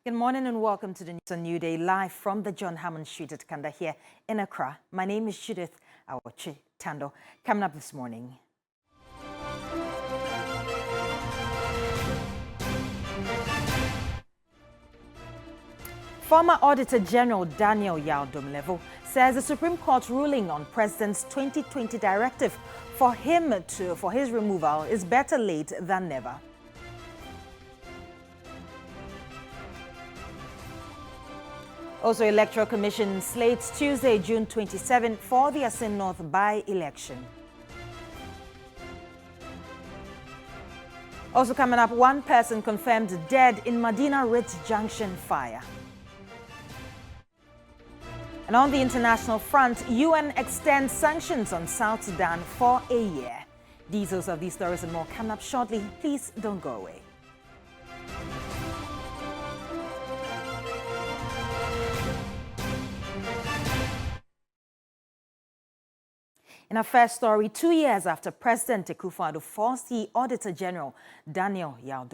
Good morning and welcome to the News on New Day, live from the John Hammond Street at Kanda here in Accra. My name is Judith Awochi Tando. Coming up this morning. Former Auditor General Daniel Yaw says the Supreme Court ruling on President's 2020 directive for his removal is better late than never. Also, Electoral Commission slates Tuesday, June 27 for the Asin North by-election. Also coming up, one person confirmed dead in Medina Ridge Junction fire. And on the international front, UN extends sanctions on South Sudan for a year. Details of these stories and more coming up shortly. Please don't go away. In our first story, 2 years after President Akufo-Addo forced the Auditor General Daniel Yaw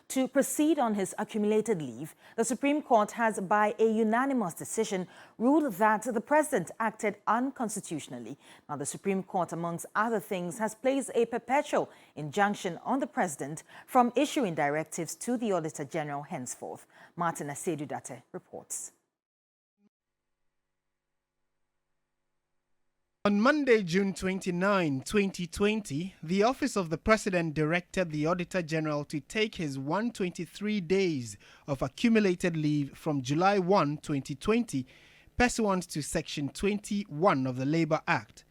to proceed on his accumulated leave, the Supreme Court has, by a unanimous decision, ruled that the President acted unconstitutionally. Now, the Supreme Court, amongst other things, has placed a perpetual injunction on the President from issuing directives to the Auditor General henceforth. Martin Aidoo reports. On Monday, June 29, 2020, the Office of the President directed the Auditor General to take his 123 days of accumulated leave from July 1, 2020, pursuant to Section 21 of the Labour Act.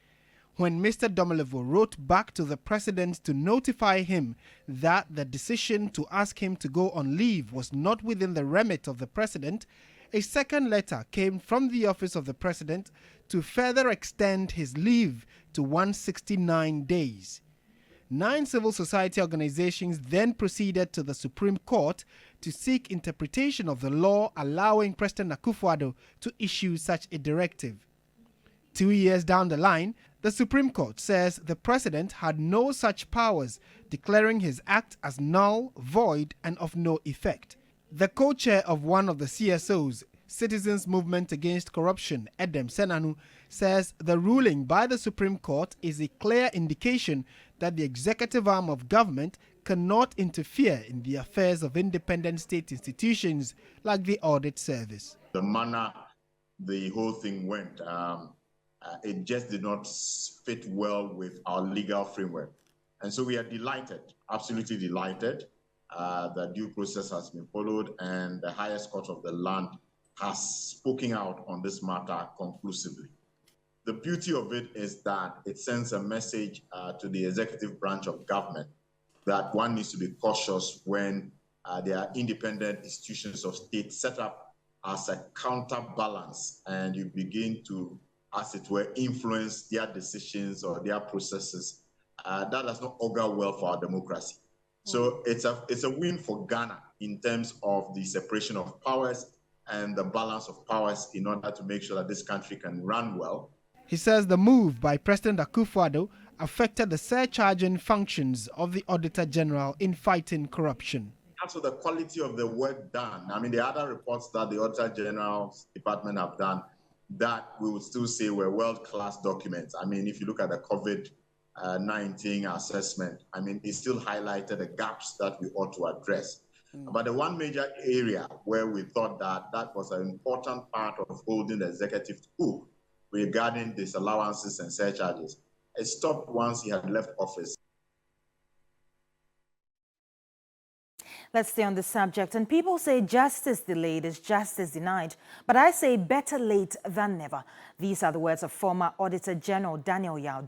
When Mr. Domolevo wrote back to the President to notify him that the decision to ask him to go on leave was not within the remit of the President, a second letter came from the Office of the President to further extend his leave to 169 days. 9 civil society organizations then proceeded to the Supreme Court to seek interpretation of the law allowing President Akufo-Addo to issue such a directive. 2 years down the line, the Supreme Court says the President had no such powers, declaring his act as null, void, and of no effect. The co-chair of one of the CSOs, Citizens Movement Against Corruption, Edem Senanu, says the ruling by the Supreme Court is a clear indication that the executive arm of government cannot interfere in the affairs of independent state institutions like the Audit Service. The manner the whole thing went, it just did not fit well with our legal framework. And so we are delighted, absolutely delighted, that due process has been followed and the highest court of the land has spoken out on this matter conclusively. The beauty of it is that it sends a message to the executive branch of government that one needs to be cautious when there are independent institutions of state set up as a counterbalance and you begin to, as it were, influence their decisions or their processes. That does not augur well for our democracy. So it's a win for Ghana in terms of the separation of powers and the balance of powers in order to make sure that this country can run well. He says the move by President Akufo-Addo affected the surcharging functions of the Auditor General in fighting corruption. As for the quality of the work done, I mean, the other reports that the Auditor General's department have done that we would still say were world-class documents. I mean, if you look at the COVID-19 assessment, I mean, it still highlighted the gaps that we ought to address. But the one major area where we thought that was an important part of holding the executive to book regarding disallowances and surcharges, it stopped once he had left office. Let's stay on the subject. And people say justice delayed is justice denied. But I say better late than never. These are the words of former Auditor General Daniel Yaw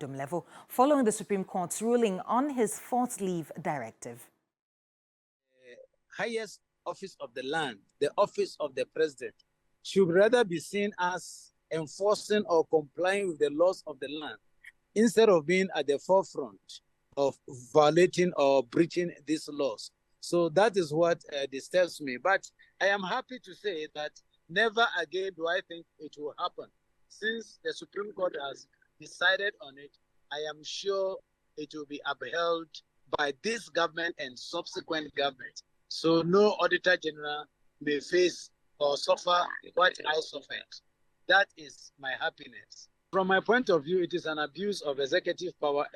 following the Supreme Court's ruling on his forced leave directive. Highest office of the land, the office of the president, should rather be seen as enforcing or complying with the laws of the land instead of being at the forefront of violating or breaching these laws. So that is what disturbs me. But I am happy to say that never again do I think it will happen. Since the Supreme Court has decided on it, I am sure it will be upheld by this government and subsequent government. So no Auditor General may face or suffer what I suffered. That is my happiness. From my point of view, it is an abuse of executive power,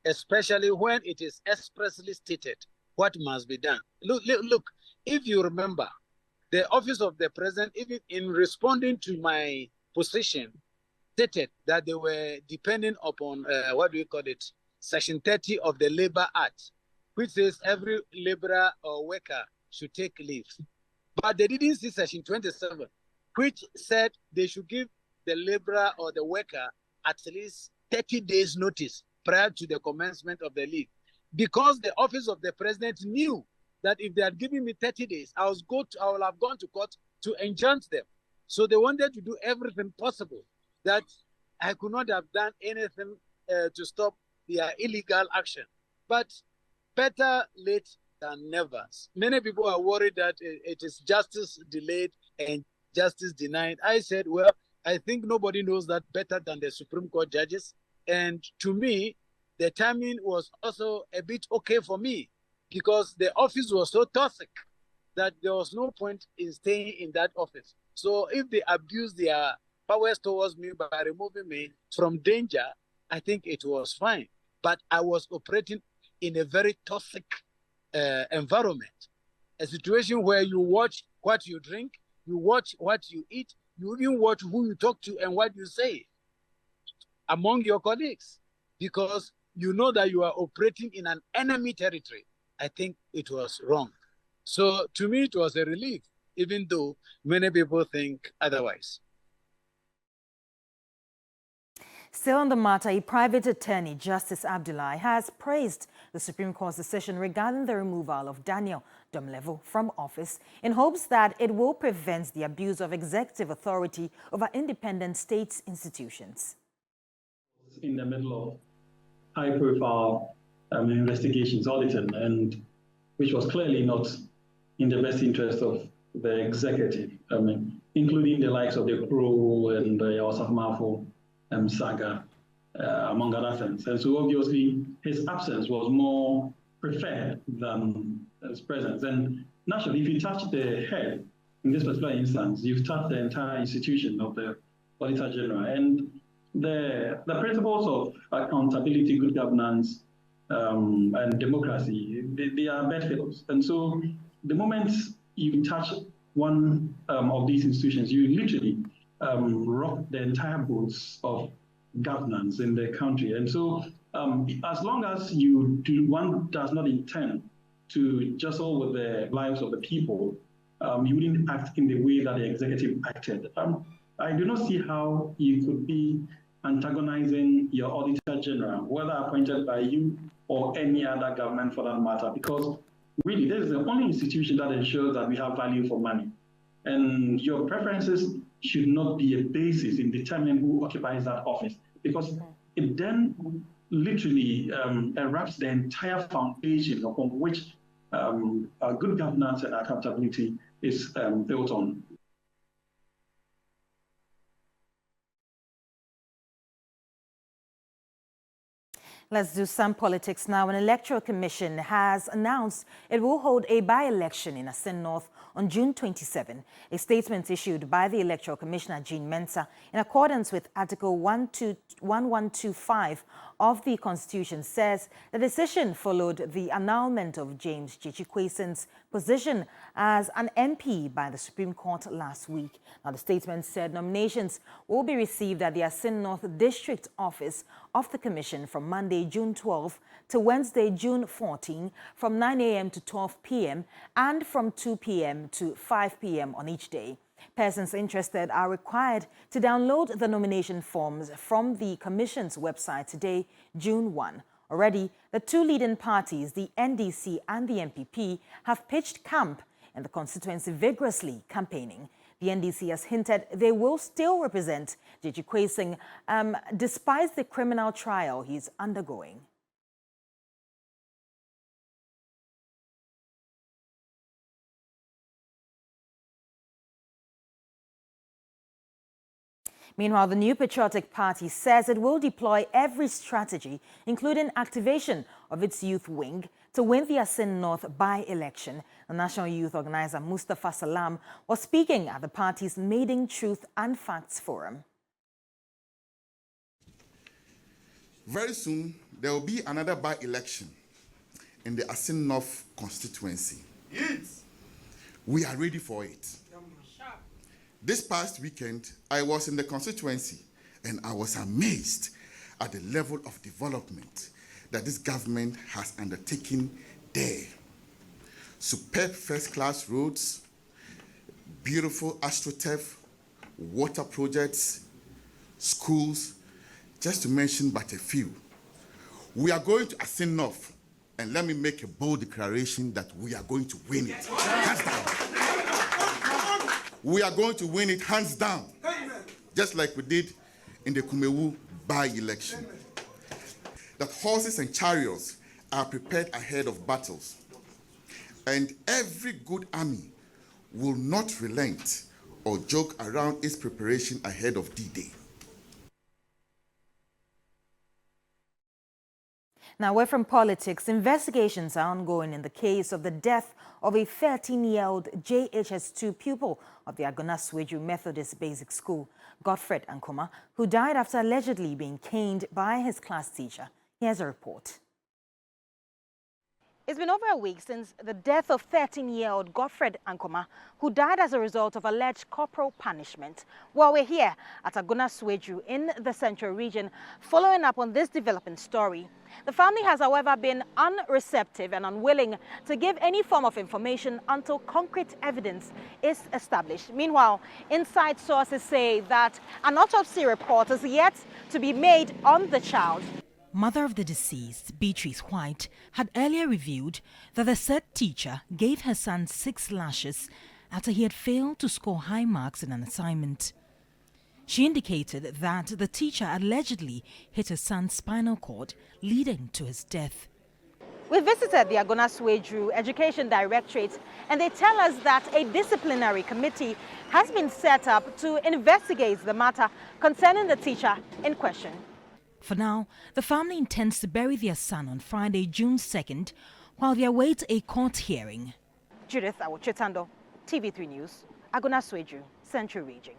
especially when it is expressly stated what must be done. Look, if you remember, the office of the president, even in responding to my position, stated that they were depending upon, Section 30 of the Labor Act, which says every laborer or worker should take leave. But they didn't see Section 27, which said they should give the laborer or the worker at least 30 days notice prior to the commencement of the leave. Because the office of the president knew that if they had given me 30 days, I would have gone to court to enchant them. So they wanted to do everything possible that I could not have done anything to stop their illegal action. But better late than never. Many people are worried that it is justice delayed and justice denied. I said, well, I think nobody knows that better than the Supreme Court judges. And to me, the timing was also a bit okay for me because the office was so toxic that there was no point in staying in that office. So if they abuse their powers towards me by removing me from danger, I think it was fine. But I was operating in a very toxic environment, a situation where you watch what you drink, you watch what you eat, you even watch who you talk to and what you say among your colleagues, because you know that you are operating in an enemy territory. I think it was wrong. So to me, it was a relief, even though many people think otherwise. Still on the matter, a private attorney, Justice Abdullah, has praised the Supreme Court's decision regarding the removal of Daniel Domelevo from office in hopes that it will prevent the abuse of executive authority over independent state institutions. In the middle of high-profile investigations, auditing, and which was clearly not in the best interest of the executive, including the likes of the Pro and the Osafmafo saga, among other things. And so obviously his absence was more preferred than his presence. And naturally, if you touch the head, in this particular instance, you've touched the entire institution of the Auditor General. And the principles of accountability, good governance, and democracy, they are bedfellows. And so the moment you touch one of these institutions, you literally rock the entire boats of governance in the country. And so as long as one does not intend to jostle with the lives of the people, you wouldn't act in the way that the executive acted. I do not see how you could be antagonizing your Auditor General, whether appointed by you or any other government for that matter, because really this is the only institution that ensures that we have value for money. And your preferences should not be a basis in determining who occupies that office, because it then literally erupts the entire foundation upon which good governance and accountability is built on. Let's do some politics now. An electoral commission has announced it will hold a by-election in Asin North on June 27. A statement issued by the Electoral Commissioner, Jean Mensah, in accordance with Article 1125 of the Constitution, says the decision followed the annulment of James Chichikweson's position as an MP by the Supreme Court last week. Now, the statement said nominations will be received at the Asin North District Office of the Commission from Monday, June 12 to Wednesday, June 14, from 9 a.m. to 12 p.m. and from 2 p.m. to 5 p.m. on each day. Persons interested are required to download the nomination forms from the Commission's website today, June 1. Already, the two leading parties, the NDC and the MPP, have pitched camp in the constituency vigorously campaigning. The NDC has hinted they will still represent Chichikweson despite the criminal trial he's undergoing. Meanwhile, the new Patriotic Party says it will deploy every strategy, including activation of its youth wing, to win the Asin North by-election. The National Youth Organizer Mustafa Salam was speaking at the party's maiden Truth and Facts Forum. Very soon, there will be another by-election in the Asin North constituency. Yes. We are ready for it. This past weekend, I was in the constituency and I was amazed at the level of development that this government has undertaken there. Superb first-class roads, beautiful astroturf, water projects, schools, just to mention but a few. We are going to Asin North, and let me make a bold declaration that we are going to win it. Hands down. We are going to win it hands down, just like we did in the Kumewu by-election. That horses and chariots are prepared ahead of battles, and every good army will not relent or joke around its preparation ahead of D-Day. Now, away from politics, investigations are ongoing in the case of the death of a 13-year-old JHS2 pupil of the Agonasweju Methodist Basic School, Godfred Ankomah, who died after allegedly being caned by his class teacher. Here's a report. It's been over a week since the death of 13-year-old Godfred Ankomah, who died as a result of alleged corporal punishment. Well, we're here at Agonasweju in the Central Region, following up on this developing story. The family has, however, been unreceptive and unwilling to give any form of information until concrete evidence is established. Meanwhile, inside sources say that an autopsy report is yet to be made on the child. Mother of the deceased, Beatrice White, had earlier revealed that the said teacher gave her son 6 lashes after he had failed to score high marks in an assignment. She indicated that the teacher allegedly hit her son's spinal cord, leading to his death. We visited the Agonasweju Education Directorate, and they tell us that a disciplinary committee has been set up to investigate the matter concerning the teacher in question. For now, the family intends to bury their son on Friday, June 2nd, while they await a court hearing. Judith Awochetando, TV3 News, Agonasweju, Central Region.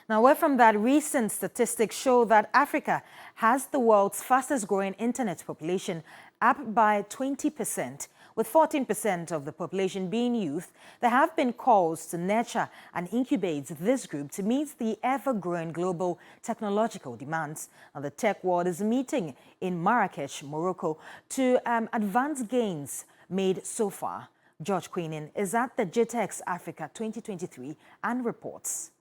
Now, away from that, recent statistics show that Africa has the world's fastest growing internet population, up by 20%. With 14% of the population being youth, there have been calls to nurture and incubate this group to meet the ever-growing global technological demands. And the tech world is meeting in Marrakesh, Morocco, to advance gains made so far. George Queenan is at the JTX Africa 2023 and reports.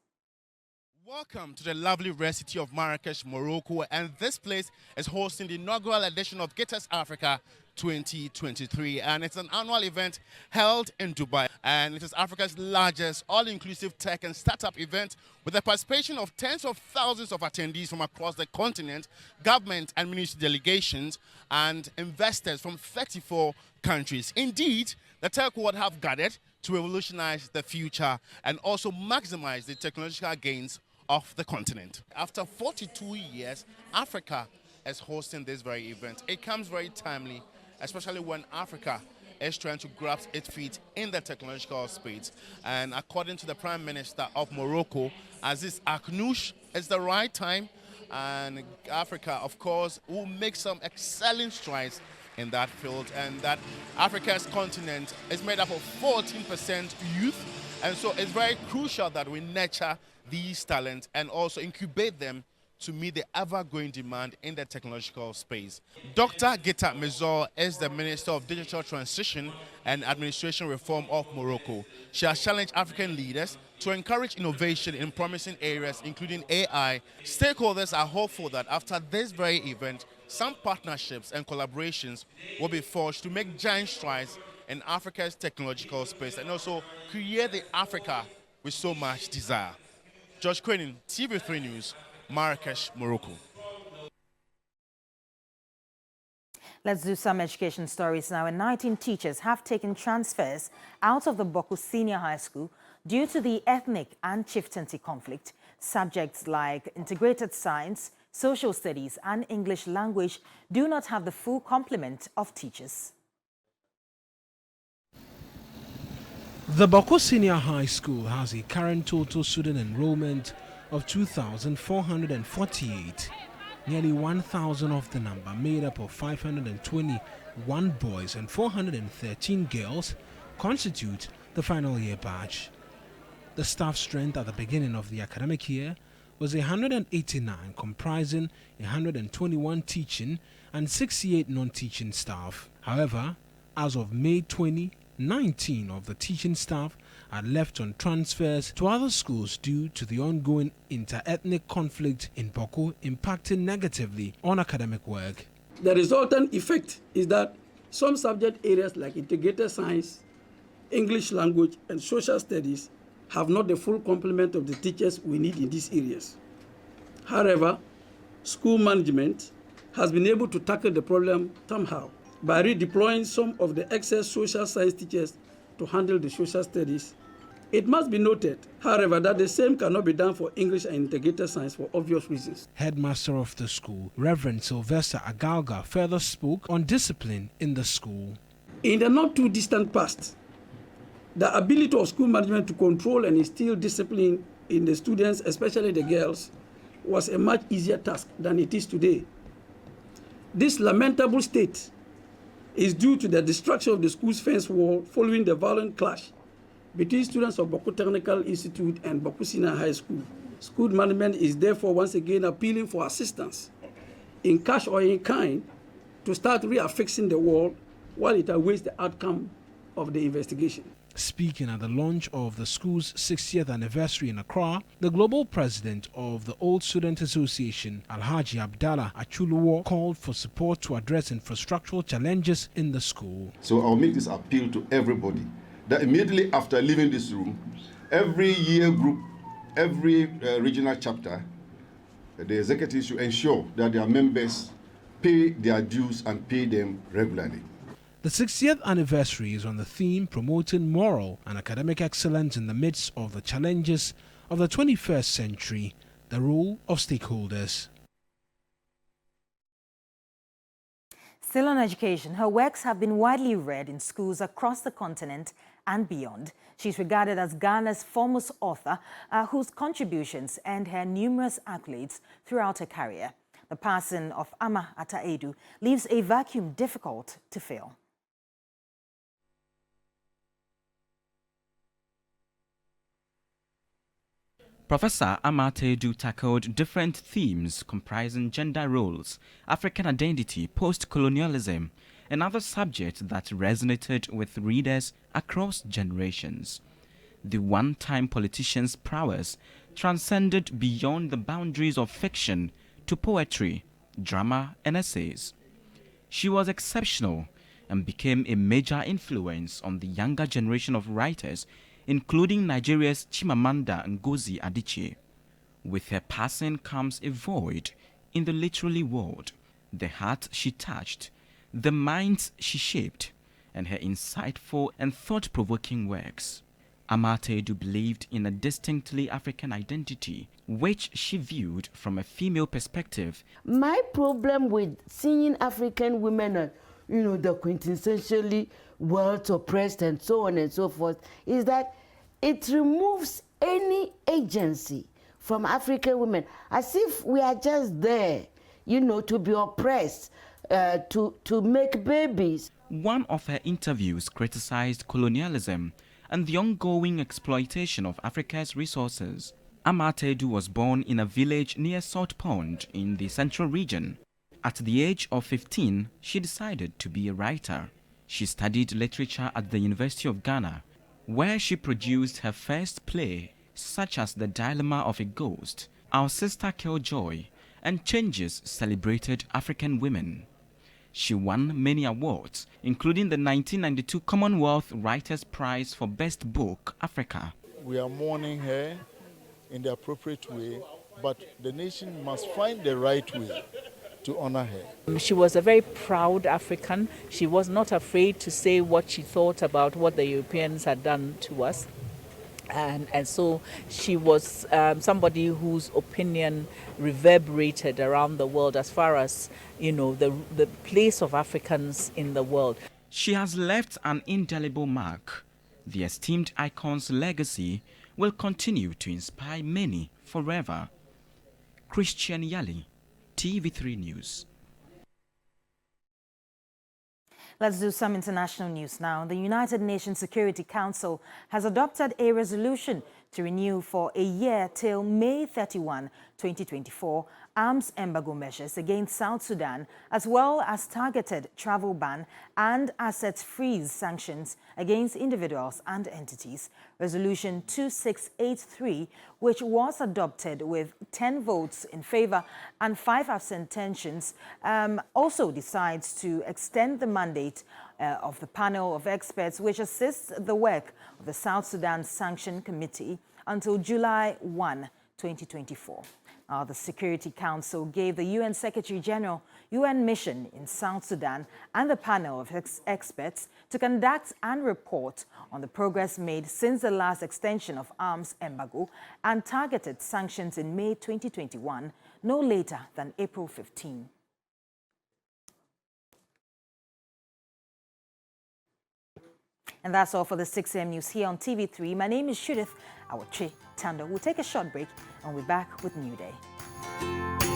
Welcome to the lovely rare city of Marrakesh, Morocco, and this place is hosting the inaugural edition of JTX Africa 2023, and it's an annual event held in Dubai, and it is Africa's largest all-inclusive tech and startup event with the participation of tens of thousands of attendees from across the continent, government and ministry delegations, and investors from 34 countries. Indeed, the tech world have gathered to revolutionize the future and also maximize the technological gains of the continent. After 42 years, Africa is hosting this very event. It comes very timely, especially when Africa is trying to grasp its feet in the technological space. And according to the Prime Minister of Morocco, Aziz Aknouch, it's the right time, and Africa, of course, will make some excellent strides in that field, and that Africa's continent is made up of 14% youth, and so it's very crucial that we nurture these talents and also incubate them to meet the ever-growing demand in the technological space. Dr. Gita Mezor is the Minister of Digital Transition and Administration Reform of Morocco. She has challenged African leaders to encourage innovation in promising areas, including AI. Stakeholders are hopeful that after this very event, some partnerships and collaborations will be forged to make giant strides in Africa's technological space and also create the Africa we so much desire. George Queenan, TV3 News, Marrakesh, Morocco. Let's do some education stories now. 19 teachers have taken transfers out of the Boku Senior High School due to the ethnic and chieftaincy conflict. Subjects like integrated science, social studies and English language do not have the full complement of teachers. The Boko Senior High School has a current total student enrollment of 2,448. Nearly 1,000 of the number, made up of 521 boys and 413 girls, constitute the final year batch. The staff strength at the beginning of the academic year was 189, comprising 121 teaching and 68 non-teaching staff. However, as of May 2019 of the teaching staff are left on transfers to other schools due to the ongoing inter-ethnic conflict in Boko impacting negatively on academic work. The resultant effect is that some subject areas like integrated science, English language, and social studies have not the full complement of the teachers we need in these areas. However, school management has been able to tackle the problem somehow by redeploying some of the excess social science teachers to handle the social studies. It must be noted, however, that the same cannot be done for English and integrated science for obvious reasons. Headmaster of the school, Reverend Sylvester Agalga, further spoke on discipline in the school. In the not too distant past, the ability of school management to control and instill discipline in the students, especially the girls, was a much easier task than it is today. This lamentable state is due to the destruction of the school's fence wall following the violent clash between students of Boko Technical Institute and Boko Senior High School. School management is therefore once again appealing for assistance in cash or in kind to start reaffixing the wall while it awaits the outcome of the investigation. Speaking at the launch of the school's 60th anniversary in Accra, the global president of the Old Student Association, Alhaji Abdullah Achuluwo, called for support to address infrastructural challenges in the school. So I'll make this appeal to everybody that immediately after leaving this room, every year group, every regional chapter, the executives should ensure that their members pay their dues and pay them regularly. The 60th anniversary is on the theme promoting moral and academic excellence in the midst of the challenges of the 21st century, the role of stakeholders. Still on education, her works have been widely read in schools across the continent and beyond. She's regarded as Ghana's foremost author, whose contributions earned her numerous accolades throughout her career. The passing of Amai at Aidoo leaves a vacuum difficult to fill. Professor Amai Aidoo tackled different themes comprising gender roles, African identity, post-colonialism, and other subjects that resonated with readers across generations. The one-time politician's prowess transcended beyond the boundaries of fiction to poetry, drama, and essays. She was exceptional and became a major influence on the younger generation of writers, including Nigeria's Chimamanda Ngozi Adichie. With her passing comes a void in the literary world. The heart she touched, the minds she shaped, and her insightful and thought-provoking works. Amai Aidoo believed in a distinctly African identity, which she viewed from a female perspective. My problem with seeing African women, the quintessentially world oppressed and so on and so forth, is that it removes any agency from African women, as if we are just there, to be oppressed, to make babies. One of her interviews criticized colonialism and the ongoing exploitation of Africa's resources. Amai Aidoo was born in a village near Salt Pond in the central region. At the age of 15, she decided to be a writer. She studied literature at the University of Ghana, where she produced her first play, such as The Dilemma of a Ghost, Our Sister Killjoy, and Changes celebrated African women. She won many awards, including the 1992 Commonwealth Writers' Prize for Best Book, Africa. We are mourning her in the appropriate way, but the nation must find the right way to honor her. She was a very proud African. She was not afraid to say what she thought about what the Europeans had done to us. And so she was somebody whose opinion reverberated around the world as far as, you know, the place of Africans in the world. She has left an indelible mark. The esteemed icon's legacy will continue to inspire many forever. Christian Yali, TV3 News. Let's do some international news now. The United Nations Security Council has adopted a resolution to renew for a year till May 31, 2024, arms embargo measures against South Sudan, as well as targeted travel ban and assets freeze sanctions against individuals and entities. Resolution 2683, which was adopted with 10 votes in favor and 5 abstentions, also decides to extend the mandate of the panel of experts which assists the work of the South Sudan Sanction Committee until July 1, 2024. The Security Council gave the UN Secretary-General UN mission in South Sudan and the panel of experts to conduct and report on the progress made since the last extension of arms embargo and targeted sanctions in May 2021, no later than April 15. And that's all for the 6 a.m. news here on TV3. My name is Judith Awatri Tando. We'll take a short break and we'll be back with New Day.